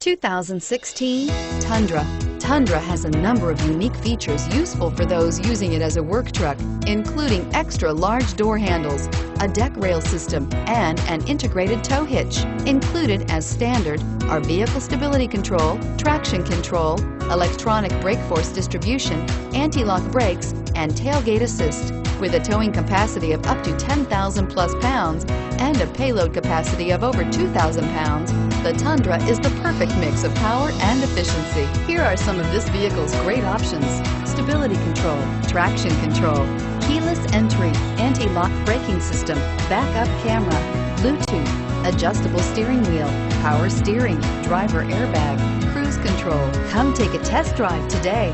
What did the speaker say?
2016 Tundra. Tundra has a number of unique features useful for those using it as a work truck, including extra large door handles, a deck rail system, and an integrated tow hitch. Included as standard are vehicle stability control, traction control, electronic brake force distribution, anti-lock brakes, and tailgate assist. With a towing capacity of up to 10,000 plus pounds and a payload capacity of over 2,000 pounds, the Tundra is the perfect mix of power and efficiency. Here are some of this vehicle's great options: stability control, traction control, keyless entry, anti-lock braking system, backup camera, Bluetooth, adjustable steering wheel, power steering, driver airbag, cruise control. Come take a test drive today.